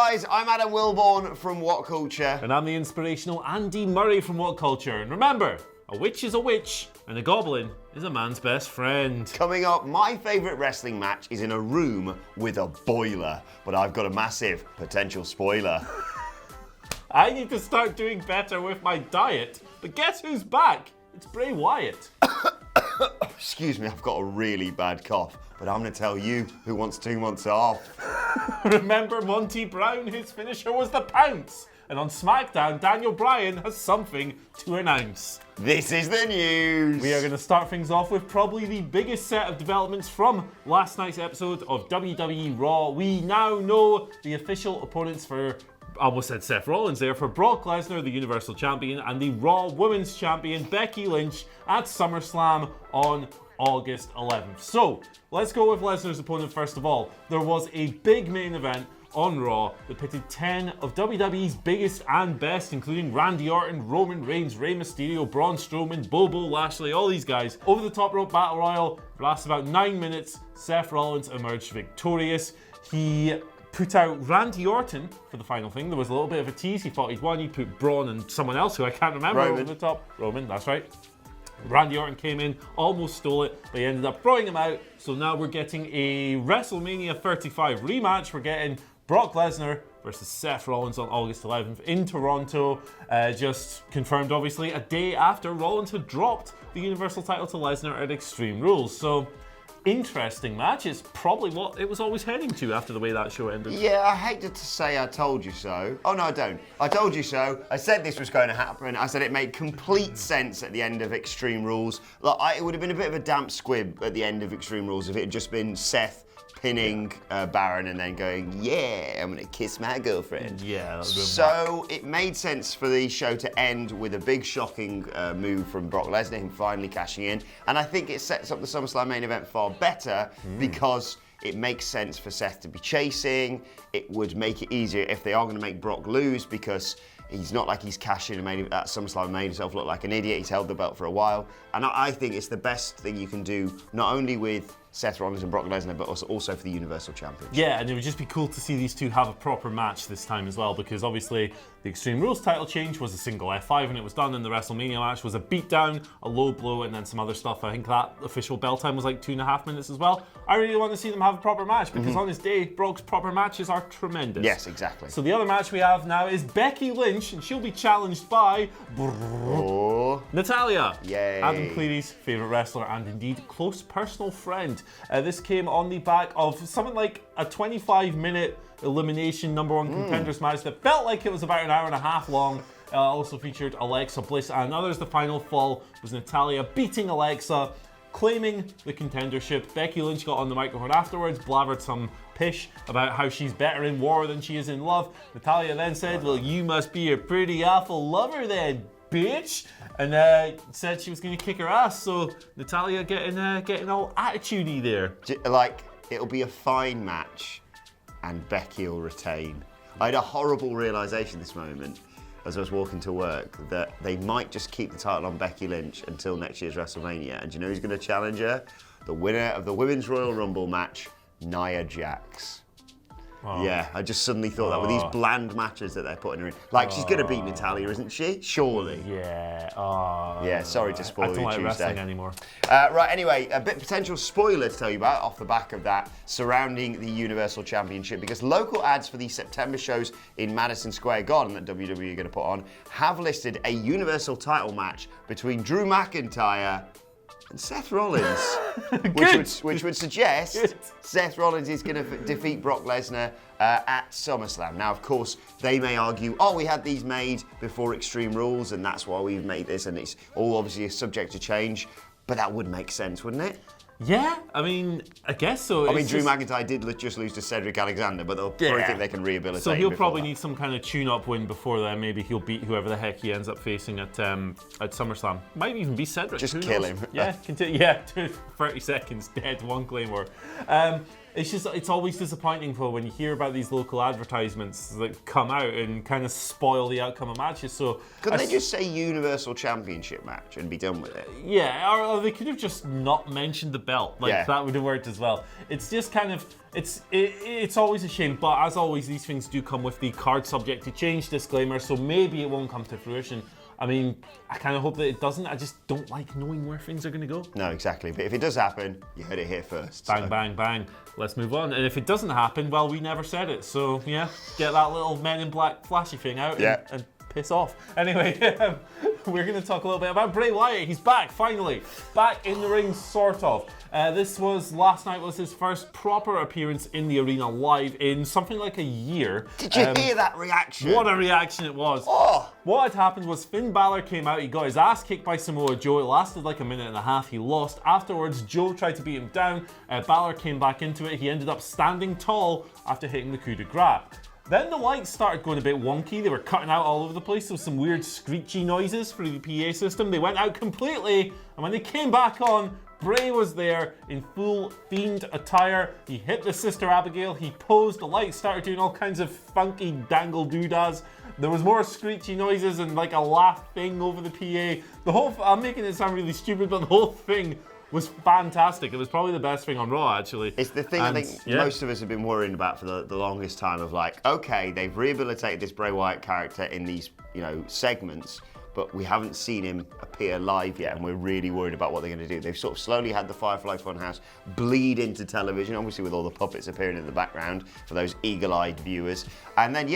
guys, I'm Adam Wilborn from What Culture. And I'm the inspirational Andy Murray from What Culture. And remember, a witch is a witch, and a goblin is a man's best friend. Coming up, my favourite wrestling match is in a room with a boiler, but I've got a massive potential spoiler. I need to start doing better with my diet, but guess who's back? It's Bray Wyatt. Excuse me, I've got a really bad cough, but I'm going to tell you who wants 2 months off. Remember Monty Brown, his finisher was the pounce. And on SmackDown, Daniel Bryan has something to announce. This is the news. We are going to start things off with probably the biggest set of developments from last night's episode of WWE Raw. We now know the official opponents for, I almost said Seth Rollins there, for Brock Lesnar, the Universal Champion, and the Raw Women's Champion, Becky Lynch, at SummerSlam on August 11th. So, let's go with Lesnar's opponent first of all. There was a big main event on Raw that pitted 10 of WWE's biggest and best, including Randy Orton, Roman Reigns, Rey Mysterio, Braun Strowman, Bobo Lashley, all these guys. Over the top rope battle royal lasted about 9 minutes. Seth Rollins emerged victorious. He put out Randy Orton for the final thing. There was a little bit of a tease. He thought he'd won. He put Braun and someone else who I can't remember over the top. Roman, that's right. Randy Orton came in, almost stole it, but he ended up throwing him out. So now we're getting a WrestleMania 35 rematch. We're getting Brock Lesnar versus Seth Rollins on August 11th in Toronto. Just confirmed, obviously, a day after Rollins had dropped the Universal title to Lesnar at Extreme Rules. So, interesting match. It's probably what it was always heading to after the way that show ended. Yeah, I hate to say I told you so. Oh, no, I don't. I told you so. I said this was going to happen. I said it made complete sense at the end of Extreme Rules. Like, it would have been a bit of a damp squib at the end of Extreme Rules if it had just been Seth pinning Baron and then going, yeah, I'm going to kiss my girlfriend. Yeah. So it made sense for the show to end with a big shocking move from Brock Lesnar, him finally cashing in. And I think it sets up the SummerSlam main event far better because it makes sense for Seth to be chasing. It would make it easier if they are going to make Brock lose because he's not like he's cashing and made at SummerSlam made himself look like an idiot. He's held the belt for a while. And I think it's the best thing you can do, not only with Seth Rollins and Brock Lesnar, but also for the Universal Championship. Yeah, and it would just be cool to see these two have a proper match this time as well, because obviously the Extreme Rules title change was a single F5 and it was done, and the WrestleMania match was a beatdown, a low blow, and then some other stuff. I think that official bell time was like 2.5 minutes as well. I really want to see them have a proper match, because on this day, Brock's proper matches are tremendous. Yes, exactly. So the other match we have now is Becky Lynch, and she'll be challenged by Natalya. Yay. Adam Cleary's favourite wrestler and indeed close personal friend. This came on the back of something like a 25-minute elimination number one contenders match that felt like it was about an hour and a half long. Also featured Alexa Bliss and others. The final fall was Natalya beating Alexa, claiming the contendership. Becky Lynch got on the microphone afterwards, blabbered some pish about how she's better in war than she is in love. Natalya then said, well, you must be a pretty awful lover then, bitch. And said she was going to kick her ass. So Natalya getting all attitude-y there. Like, it'll be a fine match and Becky will retain. I had a horrible realisation this moment as I was walking to work that they might just keep the title on Becky Lynch until next year's WrestleMania. And do you know who's going to challenge her? The winner of the Women's Royal Rumble match, Nia Jax. Oh. Yeah, I just suddenly thought that with these bland matches that they're putting her in. Like, she's going to beat Natalya, isn't she? Surely. Yeah. Yeah, sorry to spoil I don't like Tuesday. wrestling anymore. Right, anyway, a bit potential spoiler to tell you about off the back of that surrounding the Universal Championship, because local ads for the September shows in Madison Square Garden that WWE are going to put on have listed a Universal title match between Drew McIntyre and Seth Rollins, which would suggest Seth Rollins is going to defeat Brock Lesnar at SummerSlam. Now, of course, they may argue, we had these made before Extreme Rules, and that's why we've made this, and it's all obviously subject to change. But that would make sense, wouldn't it? Yeah, I mean, I guess so. Drew McIntyre did just lose to Cedric Alexander, but they'll probably think they can rehabilitate him. So he'll probably that. need some kind of tune-up win before then. Maybe he'll beat whoever the heck he ends up facing at SummerSlam. Might even be Cedric. Just kill him. Yeah, continue. Yeah, 30 seconds dead, one Claymore. it's always disappointing though when you hear about these local advertisements that come out and kind of spoil the outcome of matches. So couldn't they just say Universal Championship match and be done with it? Yeah, or they could have just not mentioned the belt. That would have worked as well. It's just kind of it's always a shame, but as always, these things do come with the card subject to change disclaimer, so maybe it won't come to fruition. I mean, I kind of hope that it doesn't. I just don't like knowing where things are going to go. No, exactly. But if it does happen, you heard it here first. Bang, bang, bang. Let's move on. And if it doesn't happen, well, we never said it. So, yeah, get that little Men in Black flashy thing out and piss off. Anyway, we're going to talk a little bit about Bray Wyatt. He's back, finally. Back in the ring, sort of. Last night was his first proper appearance in the arena live in something like a year. Did you hear that reaction? What a reaction it was. Oh. What had happened was Finn Balor came out, he got his ass kicked by Samoa Joe. It lasted like a minute and a half, he lost. Afterwards, Joe tried to beat him down. Balor came back into it. He ended up standing tall after hitting the coup de grace. Then the lights started going a bit wonky. They were cutting out all over the place. There was some weird screechy noises through the PA system. They went out completely, and when they came back on, Bray was there in full Fiend attire. He hit the Sister Abigail. He posed. The lights started doing all kinds of funky dangle doodads. There was more screechy noises and like a laugh thing over the PA. I'm making it sound really stupid, but the whole thing was fantastic. It was probably the best thing on Raw, actually. It's the thing I think most of us have been worrying about for the longest time of like, okay, they've rehabilitated this Bray Wyatt character in these, segments, but we haven't seen him appear live yet, and we're really worried about what they're going to do. They've sort of slowly had the Firefly Funhouse bleed into television, obviously with all the puppets appearing in the background for those eagle-eyed viewers. And then,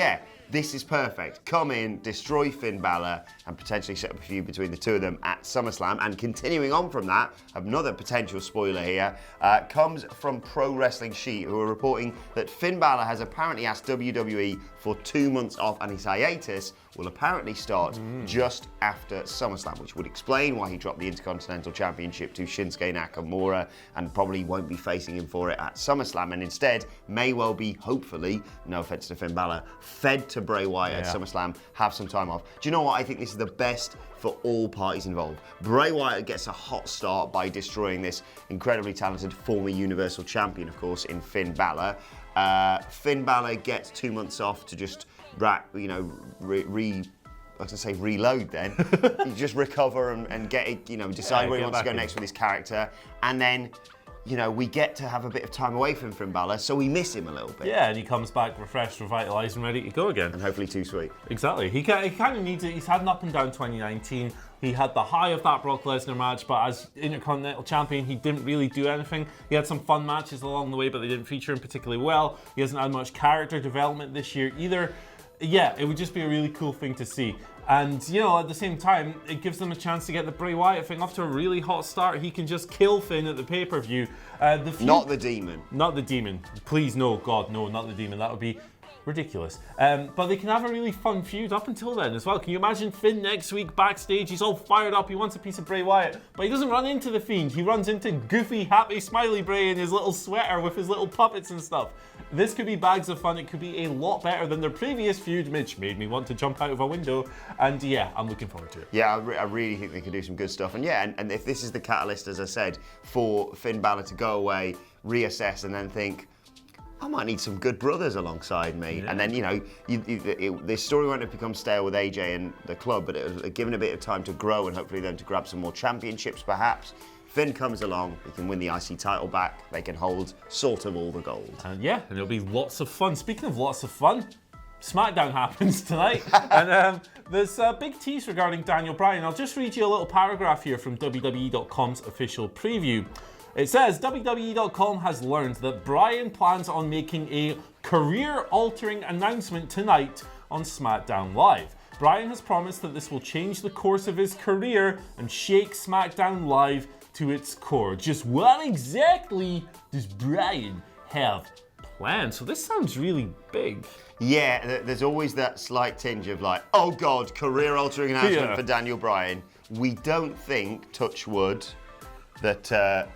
this is perfect. Come in, destroy Finn Balor, and potentially set up a feud between the two of them at SummerSlam. And continuing on from that, another potential spoiler here, comes from Pro Wrestling Sheet, who are reporting that Finn Balor has apparently asked WWE for 2 months off, and his hiatus will apparently start just after SummerSlam, which would explain why he dropped the Intercontinental Championship to Shinsuke Nakamura and probably won't be facing him for it at SummerSlam, and instead may well be, hopefully, no offense to Finn Balor, fed to Bray Wyatt at SummerSlam, have some time off. Do you know what? I think this is the best for all parties involved. Bray Wyatt gets a hot start by destroying this incredibly talented former Universal Champion, of course, in Finn Balor. Finn Balor gets 2 months off to just reload then. You just recover and get it, decide where he wants to go next with his character. And then, we get to have a bit of time away from Finn Balor, so we miss him a little bit. Yeah, and he comes back refreshed, revitalised, and ready to go again. And hopefully too sweet. Exactly. He kind of needs it. He's had an up and down 2019. He had the high of that Brock Lesnar match, but as Intercontinental Champion, he didn't really do anything. He had some fun matches along the way, but they didn't feature him particularly well. He hasn't had much character development this year either. Yeah, it would just be a really cool thing to see. And, at the same time, it gives them a chance to get the Bray Wyatt thing off to a really hot start. He can just kill Finn at the pay-per-view. Not the Demon. Not the Demon. Please, no, God, no, not the Demon. That would be ridiculous. But they can have a really fun feud up until then as well. Can you imagine Finn next week backstage? He's all fired up. He wants a piece of Bray Wyatt. But he doesn't run into the Fiend. He runs into goofy, happy, smiley Bray in his little sweater with his little puppets and stuff. This could be bags of fun. It could be a lot better than their previous feud, which made me want to jump out of a window. And I'm looking forward to it. Yeah, I really think they could do some good stuff. And and if this is the catalyst, as I said, for Finn Balor to go away, reassess, and then think, I might need some good brothers alongside me. Yeah. And then, this story won't have become stale with AJ and the club, but it was given a bit of time to grow and hopefully then to grab some more championships, perhaps. Finn comes along, he can win the IC title back, they can hold sort of all the gold. And it'll be lots of fun. Speaking of lots of fun, SmackDown happens tonight. And there's a big tease regarding Daniel Bryan. I'll just read you a little paragraph here from WWE.com's official preview. It says, WWE.com has learned that Bryan plans on making a career-altering announcement tonight on SmackDown Live. Bryan has promised that this will change the course of his career and shake SmackDown Live to its core. Just what exactly does Bryan have planned? So this sounds really big. Yeah, there's always that slight tinge of like, oh God, career-altering announcement for Daniel Bryan. We don't think, touch wood, that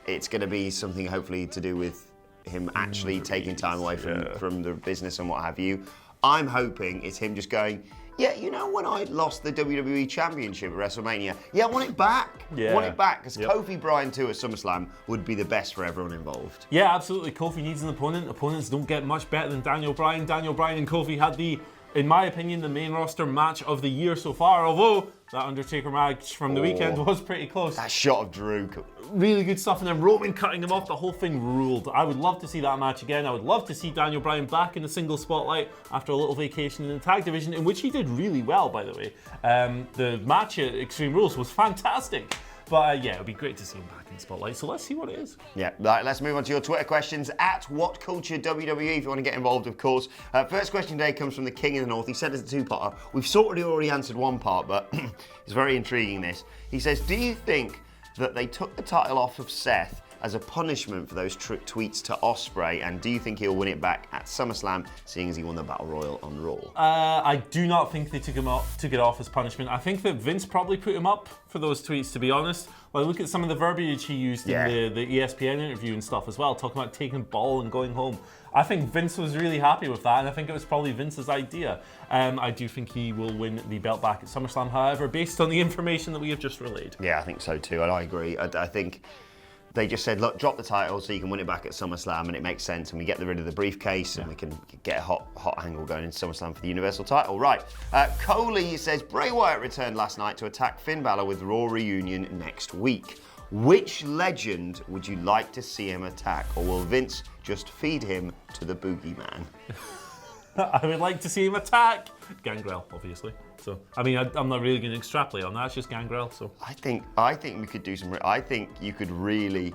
it's going to be something hopefully to do with him actually taking time away from the business and what have you. I'm hoping it's him just going, Yeah, you know when I lost the WWE Championship at WrestleMania? Yeah, I want it back. Yeah. I want it back, because Yep. Kofi Bryan 2 at SummerSlam would be the best for everyone involved. Yeah, absolutely. Kofi needs an opponent. Opponents don't get much better than Daniel Bryan. Daniel Bryan and Kofi had in my opinion, the main roster match of the year so far, although that Undertaker match from the weekend was pretty close. That shot of Drew. Really good stuff, and then Roman cutting him off, the whole thing ruled. I would love to see that match again. I would love to see Daniel Bryan back in the single spotlight after a little vacation in the tag division, in which he did really well, by the way. The match at Extreme Rules was fantastic. But yeah, it would be great to see him back in the spotlight, so let's see what it is. Yeah, right, let's move on to your Twitter questions at WhatCultureWWE if you want to get involved, of course. First question today comes from the King in the North. He sent us a two-parter. We've sort of already answered one part, but it's very intriguing, this. He says, do you think that they took the title off of Seth as a punishment for those tweets to Ospreay, and do you think he'll win it back at SummerSlam, seeing as he won the Battle Royal on Raw? I do not think they took it off as punishment. I think that Vince probably put him up for those tweets, to be honest. Like, look at some of the verbiage he used in the ESPN interview and stuff as well, talking about taking the ball and going home. I think Vince was really happy with that, and I think it was probably Vince's idea. I do think he will win the belt back at SummerSlam, however, based on the information that we have just relayed. Yeah, I think so too, and I agree. I think they just said, look, drop the title so you can win it back at SummerSlam, and it makes sense, and we get rid of the briefcase, and we can get a hot angle going in SummerSlam for the Universal title. Right, Coley says, Bray Wyatt returned last night to attack Finn Balor with Raw reunion next week. Which legend would you like to see him attack, or will Vince just feed him to the boogeyman? I would like to see him attack Gangrel, obviously. So, I mean, I'm not really going to extrapolate on that. It's just Gangrel. So, I think we could do some. I think you could really,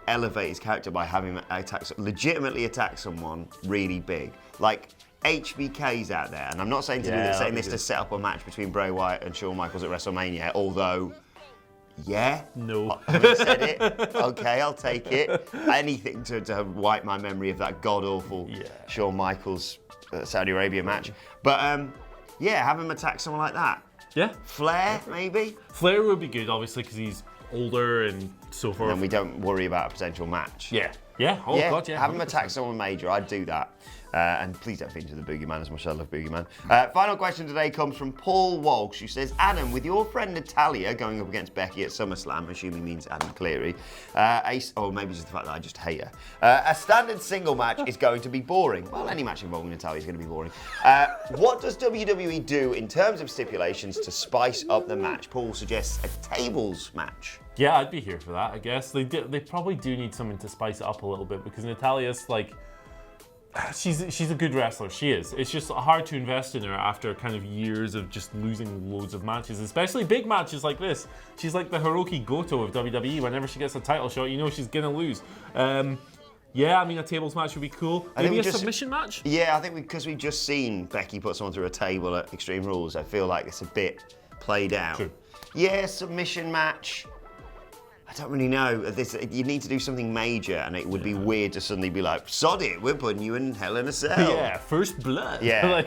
elevate his character by having him legitimately attack someone really big, like. HBK's out there, and I'm not saying saying this to set up a match between Bray Wyatt and Shawn Michaels at WrestleMania, although. Yeah? No. I haven't said it. Okay, I'll take it. Anything to wipe my memory of that god-awful Shawn Michaels Saudi Arabia match. But, have him attack someone like that. Yeah. Flair, maybe? Flair would be good, obviously, because he's older and so forth. And we don't worry about a potential match. Yeah. Yeah. Oh, God, yeah. Have him attack someone major. I'd do that. And please don't feed into the Boogeyman as much as I love Boogeyman. Final question today comes from Paul Walsh, who says, Adam, with your friend Natalia going up against Becky at SummerSlam, assuming means Adam Cleary, maybe just the fact that I just hate her, a standard single match is going to be boring. Well, any match involving Natalia is going to be boring. What does WWE do in terms of stipulations to spice up the match? Paul suggests a tables match. Yeah, I'd be here for that, I guess. They probably do need something to spice it up a little bit, because Natalia's she's a good wrestler. She is. It's just hard to invest in her after kind of years of just losing loads of matches, especially big matches like this. She's like the Hiroki Goto of WWE. Whenever she gets a title shot, you know she's gonna lose. Yeah, I mean, a tables match would be cool. Maybe a submission match? Yeah, I think because we've just seen Becky put someone through a table at Extreme Rules, I feel like it's a bit played out. True. Yeah, submission match. I don't really know. You need to do something major, and it would be weird to suddenly be like, sod it, we're putting you in Hell in a Cell. Yeah, first blood. Yeah.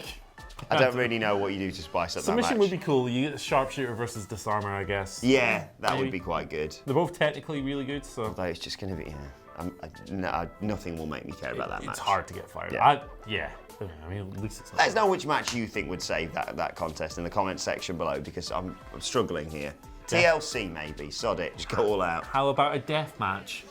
I don't really know what you do to spice up that match. Submission would be cool. You get Sharpshooter versus Disarmer, I guess. Yeah, that would be quite good. They're both technically really good, so. Although it's just going to be, nothing will make me care about that match. It's hard to get fired. Yeah. I mean, at least it's not. Let us know which match you think would save that contest in the comments section below, because I'm struggling here. TLC maybe, sod it, just go all out. How about a death match?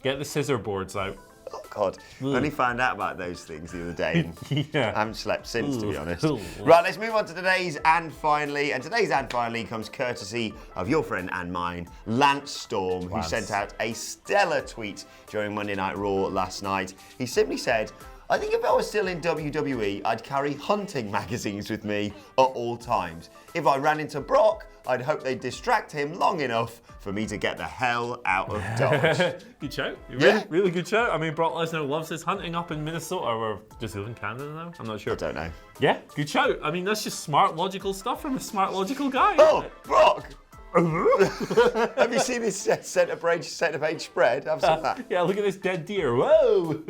Get the scissor boards out. Oh God, I only found out about those things the other day. Yeah. I haven't slept since, to be honest. Right, let's move on to today's And Finally. And today's And Finally comes courtesy of your friend and mine, Lance Storm, who sent out a stellar tweet during Monday Night Raw last night. He simply said, I think if I was still in WWE, I'd carry hunting magazines with me at all times. If I ran into Brock, I'd hope they'd distract him long enough for me to get the hell out of Dodge. Good shout. Really good shout. I mean, Brock Lesnar loves his hunting up in Minnesota, or does he live in Canada now? I'm not sure. I don't know. Yeah, good shout. I mean, that's just smart, logical stuff from a smart, logical guy. Oh, Brock! Have you seen his centre page spread? Have some of that. Yeah, look at this dead deer. Whoa!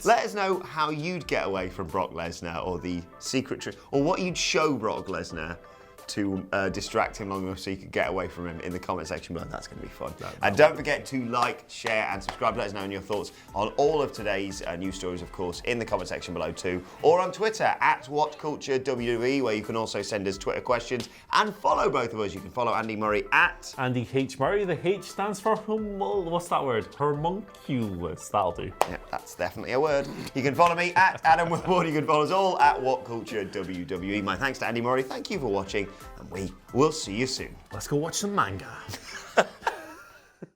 Let us know how you'd get away from Brock Lesnar, or the secret trick, or what you'd show Brock Lesnar to distract him long enough so you could get away from him in the comment section below. That's going to be fun. And don't forget to like, share, and subscribe. Let us know your thoughts on all of today's news stories, of course, in the comment section below too, or on Twitter at WhatCultureWWE, where you can also send us Twitter questions and follow both of us. You can follow Andy Murray at Andy H. Murray. The H stands for what's that word? Homunculus. That'll do. Yeah, that's definitely a word. You can follow me at Adam Woodward. You can follow us all at WhatCultureWWE. My thanks to Andy Murray. Thank you for watching, and we will see you soon. Let's go watch some manga.